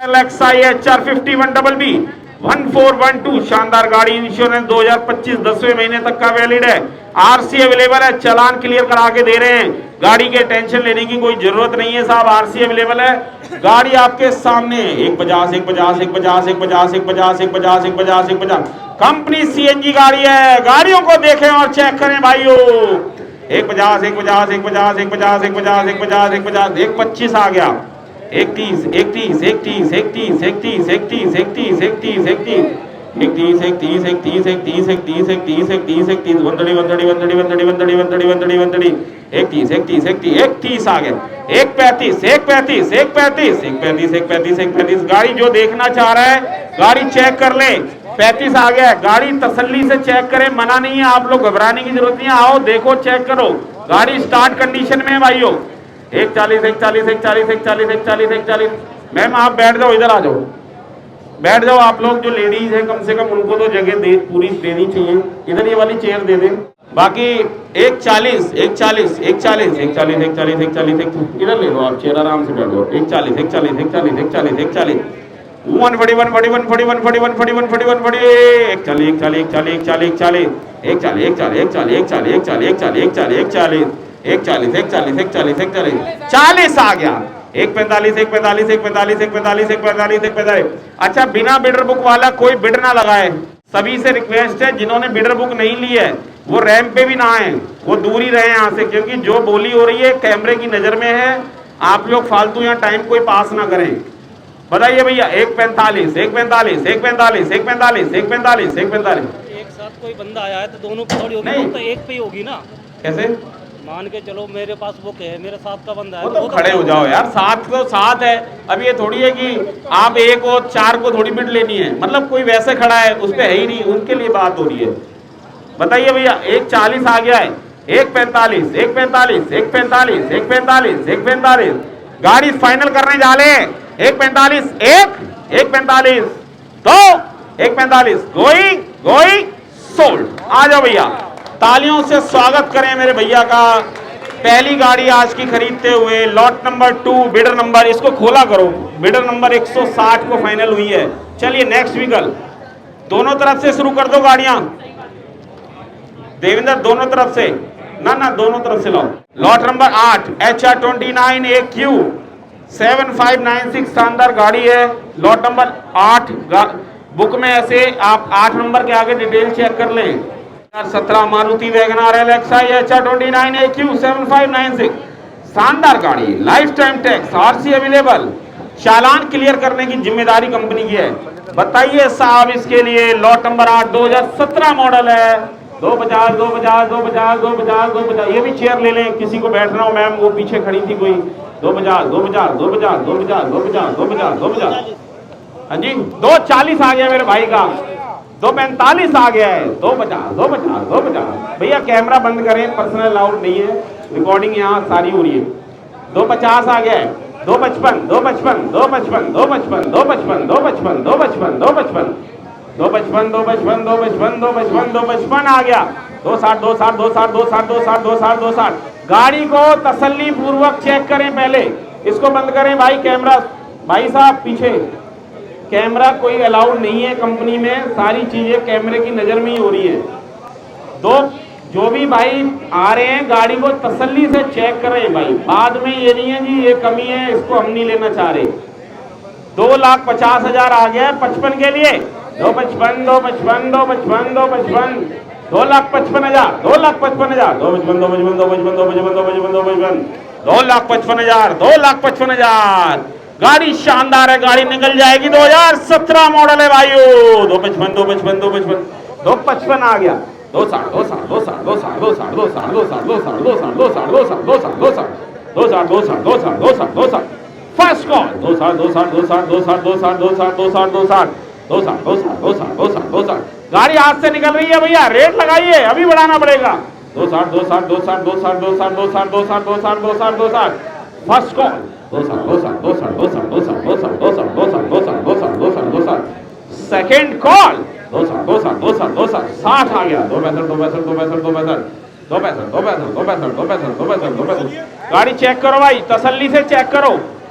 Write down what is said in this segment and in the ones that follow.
LXI HR 51BB 1412 शानदार गाड़ी। Insurance 2025 10वें महीने तक का वैलिड है। आरसी अवेलेबल है, चालान क्लियर करा के दे रहे हैं। गाड़ी के टेंशन लेने की कोई जरूरत नहीं है साहब, आरसी अवेलेबल है। गाड़ी आपके सामने 150 150 150 150 150 150 150 150 कंपनी सीएनजी गाड़ी है। गाड़ियों को देखें और चेक करें भाइयों। 150 150 150 150 150 150 150 125 आ गया। 31 31 31 31 31 31 31 31 31 31 31 31 31 31 31 31 31 वंदड़ी वंदड़ी वंदड़ी वंदड़ी वंदड़ी वंदड़ी वंदड़ी वंदड़ी 31 31 31 31 आ गया। 135 135 135 135 135 135 गाड़ी जो देखना चाह रहा है गाड़ी चेक कर ले। 35 आ गया। गाड़ी तसल्ली से चेक करें, मना नहीं है, आप लोग घबराने की जरूरत नहीं है। आओ देखो चेक करो, गाड़ी स्टार्ट कंडीशन में है भाइयों। 140 140 140 140 140 140 मैम आप बैठ जाओ, इधर आ जाओ, बैठ जाओ। आप लोग जो लेडीज हैं कम से कम उनको तो जगह दे पूरी देनी चाहिए। इधर ये वाली चेयर दे दें। बाकी 140 140 140 140 140 140 इधर ले लो आप चेयर, आराम से बैठ जाओ। 140 140 140 140 140 141 141 141 141 141 141 140 140 140 140 140 140 140 140 140 140 140 40 आ गया। 145 145 145 145 145 145। अच्छा बिना बिडर बुक वाला कोई बिड ना लगाए। सभी से रिक्वेस्ट है जिन्होंने बिडर बुक नहीं ली है वो रैंप पे भी ना आए, वो दूर ही रहे यहाँ से, क्योंकि जो बोली हो रही है कैमरे की नजर में है। आप लोग फालतू यहाँ टाइम कोई पास ना करें। बताइए भैया 145 145 145 145 145 145। एक साथ कोई बंदा आया है तो दोनों की थोड़ी होगी, नहीं तो एक पे ही होगी ना। कैसे मान के चलो मेरे पास वो है, मेरे साथ का बंदा है वो तो खड़े हो जाओ यार, साथ तो साथ है। अब ये थोड़ी है कि आप एक और चार को थोड़ी बिड लेनी है, मतलब कोई वैसे खड़ा है उस पे है ही नहीं, उनके लिए बात हो रही है। बताइए भैया 140 आ गया है। 145 145 145 145 145 गाड़ी फाइनल करने जा ले। 145 145 2 145 गोइंग गोइंग सोल्ड। आ जाओ भैया, तालियों से स्वागत करें मेरे भैया का। पहली गाड़ी आज की खरीदते हुए लॉट नंबर 2 बिडर नंबर, इसको खोला करो, बिडर नंबर 160 को फाइनल हुई है। चलिए नेक्स्ट व्हीकल, दोनों तरफ से शुरू कर दो गाड़ियां। देवेंद्र दोनों तरफ से ना दोनों तरफ से लाओ। लॉट नंबर 8 HR29 AQ 7596 शानदार गाड़ी है। लॉट नंबर 8 बुक में ऐसे आप 8 नंबर के आगे डिटेल चेक कर लें। 17 Maruti WagonR LXI HR29 AQ 7596 शानदार गाड़ी, life time tax, RC available, चालान क्लियर करने की जिम्मेदारी कंपनी की है। बताइए साहब इसके लिए लॉट नंबर 8 2017 मॉडल है। 250 250 250 250 250 ये भी चेयर ले लें, किसी को बैठना हो मैम, वो पीछे खड़ी थी कोई। 250 250 250 250 250 250 250 हाँ जी 240 आ गया मेरे भाई का। 245 आ गया है। 250 250 250 भैया कैमरा बंद करें, पर्सनल अलाउड नहीं है, रिकॉर्डिंग यहाँ सारी हो रही है। 250 आ गया है। 255 255 255 255 255 255 255 255 255 255 255 255 255 आ गया। 260 260 260 260 260 260 260 गाड़ी को तसल्ली पूर्वक चेक करें, पहले इसको बंद करें भाई कैमरा। भाई साहब पीछे कैमरा कोई अलाउड नहीं है कंपनी में, सारी चीजें कैमरे की नजर में ही हो रही है। दो जो भी भाई आ रहे हैं गाड़ी को तसल्ली से चेक कर रहे हैं भाई, बाद में ये नहीं है जी ये कमी है इसको हम नहीं लेना चाह रहे। 2,50,000 आ गया है 55 के लिए। 255 255 255 255 2,55,000 2,55,000 2,55 2,55 2,55 2,55 2,55,000 2,55,000 गाड़ी शानदार है, गाड़ी निकल जाएगी। 2017 मॉडल है भाइयों। 255 255 255 255 आ गया। 260 260 260 260 260 260 260 260 260 260 260 260 260 260 260 260 फर्स्ट कॉल 260 260 260 260 260 260 260 260 260 260 260 260 गाड़ी हाथ से निकल रही है भैया, रेट लगाइए, अभी बढ़ाना पड़ेगा। 260 260 260 260 260 260 260 260 260 260 फर्स्ट कॉल 260 260 260 260 260 260 260 260 260 260 260 सेकंड कॉल 260 260 260 260 60 आ गया। 265 265 265 265 265 265 265 265 265 265 गाड़ी चेक करो भाई, तसल्ली से चेक करो।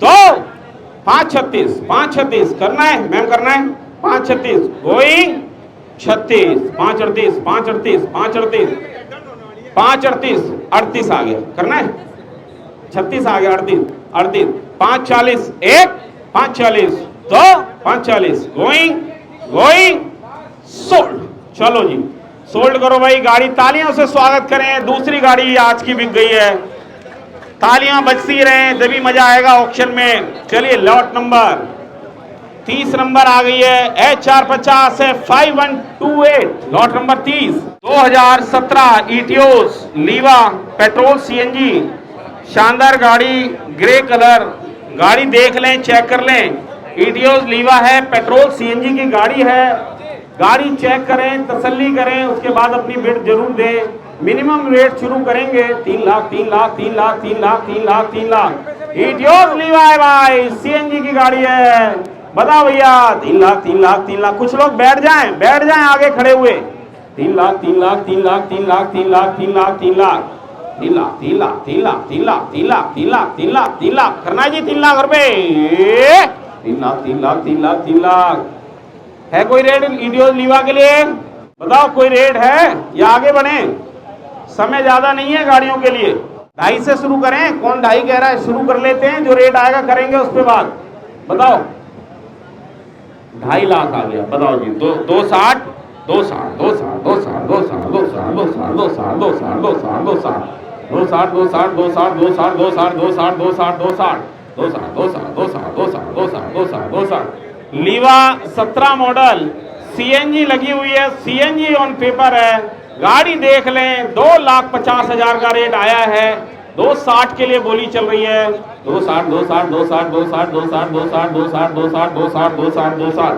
तो 5:36 5:36 करना है मैम, करना है 5:36 गोइंग 36 5:38 5:38 5:38 5:38 38 आ गया, करना है 36 आ गया 38 38 5:40 1 5:40 2 5:40 गोइंग गोइंग सोल्ड। चलो जी सोल्ड करो भाई, गाड़ी तालियों से स्वागत करें। दूसरी गाड़ी आज की बिक गई है, तालियां बजती रहें तभी मजा आएगा ऑक्शन में। चलिए लॉट नंबर 30 नंबर आ गई है, H450 है 5128 lot number 30 2017 Etios लीवा petrol CNG, शानदार गाड़ी, ग्रे कलर। गाड़ी देख लें, चेक कर लें, इटियोस लीवा है, पेट्रोल सीएनजी की गाड़ी है। गाड़ी चेक करें, तसल्ली करें, उसके बाद अपनी बिड जरूर दें। मिनिमम रेट शुरू करेंगे 3 लाख 3 लाख 3 लाख 3 लाख 3 लाख 3 लाख। इटियोस लीवा है भाई, सीएनजी की गाड़ी है। बताओ भैया 3 लाख 3 लाख 3 लाख। कुछ लोग बैठ जाएं आगे खड़े हुए। 3 लाख 3 लाख 3 लाख 3 लाख 3 लाख 3 लाख 3 लाख 3 लाख 3 लाख 3 लाख 3 लाख 3 लाख 3 लाख 3 लाख 3 लाख करना है जी 3 लाख रुपए। 3 लाख 3 लाख 3 लाख 3 लाख है कोई रेट इटियोस लीवा के लिए? बताओ कोई रेट है या आगे बढ़े? समय ज्यादा नहीं है गाड़ियों के लिए। 2.5 से शुरू करें, कौन 2.5 कह रहा है? शुरू कर लेते हैं, जो रेट आएगा करेंगे उस पे बात। बताओ 2.5 लाख आ गया, बताओ जी 260 260 260 260 260 260 260 260 260 260 260 260 260 260 260 260 260 260 260 260 लीवा 17 मॉडल सीएनजी लगी हुई है, सीएनजी ऑन पेपर है। गाड़ी देख लें, 2,50,000 का रेट आया है। 260 के लिए बोली चल रही है। 260 260 260 260 260 260 260 260 260 260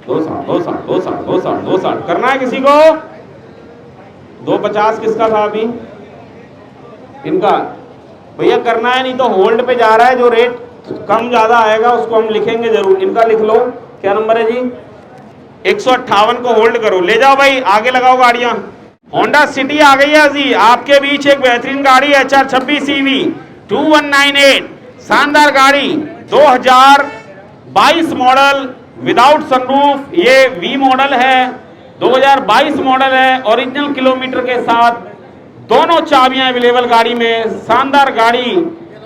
260 260 260 260 करना है किसी को? 250 किसका था अभी? इनका भैया करना है, नहीं तो होल्ड पे जा रहा है। जो रेट कम ज्यादा आएगा उसको हम लिखेंगे जरूर। इनका लिख लो, क्या नंबर है जी? 158 को होल्ड करो, ले जाओ भाई, आगे लगाओ गाड़ियां। होंडा सिटी आ गई है जी आपके बीच, एक बेहतरीन गाड़ी HR26 EV 2198, शानदार गाड़ी 2022 मॉडल विदाउट सनरूफ। ये V मॉडल है, 2022 मॉडल है, ओरिजिनल किलोमीटर के साथ। दोनों चाबियां अवेलेबल गाड़ी में, शानदार गाड़ी,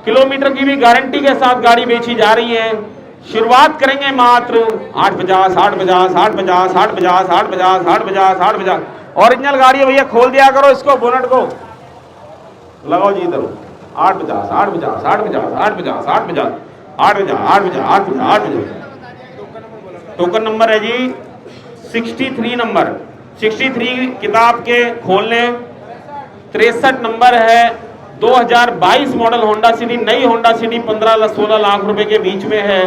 किलोमीटर की भी गारंटी के साथ गाड़ी बेची जा रही है। शुरुआत करेंगे मात्र 850 850 850 850 850 850 850। ओरिजिनल गाड़ी है भैया, खोल दिया करो इसको, बोनट को लगाओ जी इधर। 850 850 850 850 850 850 850 850 850। टोकन नंबर है जी 63 नंबर, 63 किताब के खोलने। 63 नंबर है, 2022 मॉडल होंडा सिटी, नई होंडा सिटी 15-16 लाख रुपए के बीच में है।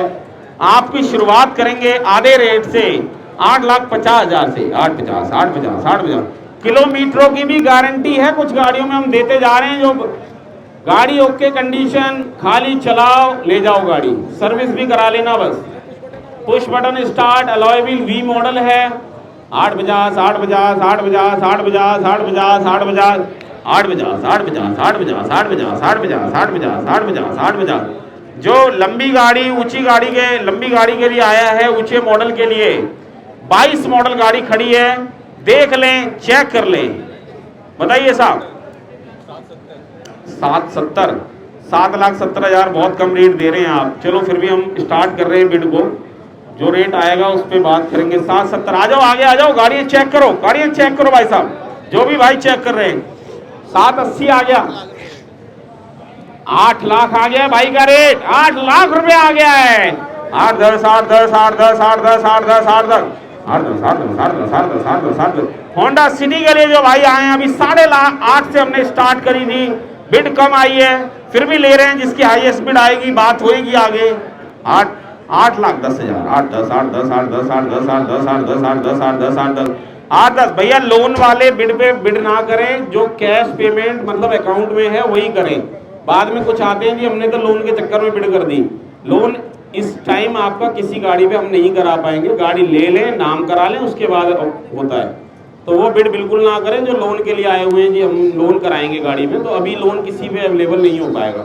आपकी शुरुआत करेंगे आधे रेट से 8,50,000 से। 850 850 850। किलोमीटरों की भी गारंटी है, कुछ गाड़ियों में हम देते जा रहे हैं। जो गाड़ी ओके कंडीशन, खाली चलाओ ले जाओ गाड़ी, सर्विस भी करा लेना बस। Push button start, alloy wheel V model है। 850 850 850 850 850 850 850 850 850 850 850 850 850 850। जो लंबी गाड़ी, ऊंची गाड़ी के, लंबी गाड़ी के लिए आया है, ऊंचे मॉडल के लिए 22 मॉडल गाड़ी खड़ी है। देख लें, चेक कर लें, बताइए साहब। 770 7,70,000 बहुत कम रेट दे रहे हैं आप। चलो फिर भी हम स्टार्ट कर रहे हैं बिड को, जो रेट आएगा उस पर बात करेंगे। 770 आ जाओ, आगे आ जाओ, गाड़ियां चेक करो, गाड़ियां चेक करो भाई साहब, जो भी भाई चेक कर रहे हैं। 780 आ गया, 8 लाख आ गया भाई का रेट, 8 लाख रुपए आ गया है। 8 10 8 10 8 10 8 10 8 10 8 10 8 10 8 10 8 10 8 10 8 10 8 10। होंडा सिटी के लिए जो भाई आए हैं, अभी 8.5 से हमने स्टार्ट करी थी, बिड कम आई है, फिर भी ले रहे हैं। जिसकी हाईएस्ट बिड आएगी बात होगी आगे। 8,10,000 8 10 8 10 8 10 8 10 8 10 8 10 8 10 8 10 8 10 8 10। भैया लोन वाले बिड पे बिड ना करें, जो कैश पेमेंट मतलब अकाउंट में है वही करें। बाद में कुछ आते हैं जी हमने तो लोन के चक्कर में बिड कर दी। लोन इस टाइम आपका किसी गाड़ी पे हम नहीं करा पाएंगे। गाड़ी ले लें, नाम करा लें, उसके बाद होता है। तो वो बिड बिल्कुल ना करें जो लोन के लिए आए हुए हैं जी हम लोन कराएंगे गाड़ी में, तो अभी लोन किसी पे अवेलेबल नहीं हो पाएगा।